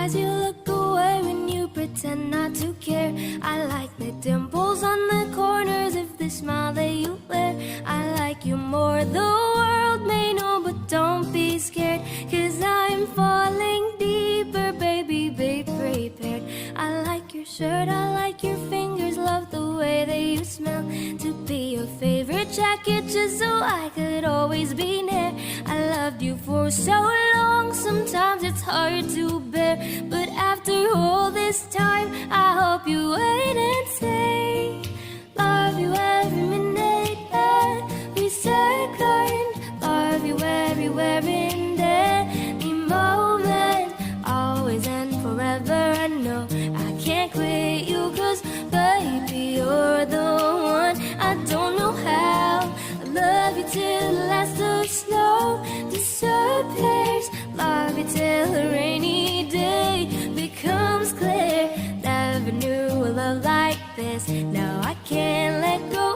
eyes, you look away when you pretend not to care. I like the dimples on the corners of the smile that you wear. I like you more, the world may know, but don't be scared, 'cause I'm falling deeper, baby, be prepared. I like your shirt, I like your fingers, love the way that you smell. To be your favorite jacket just so I could always be near. I loved you for so long, sometimes it's hard to bear, but after all this time, I hope you wait and say, love you every minute, every second, love you everywhere in every moment, always and forever. I know I can't quit you, 'cause baby, you're the one. I don't know how, I love you till the last of snow disappears, love you till a rainy day becomes clear. Never knew a love like this, now I can't let go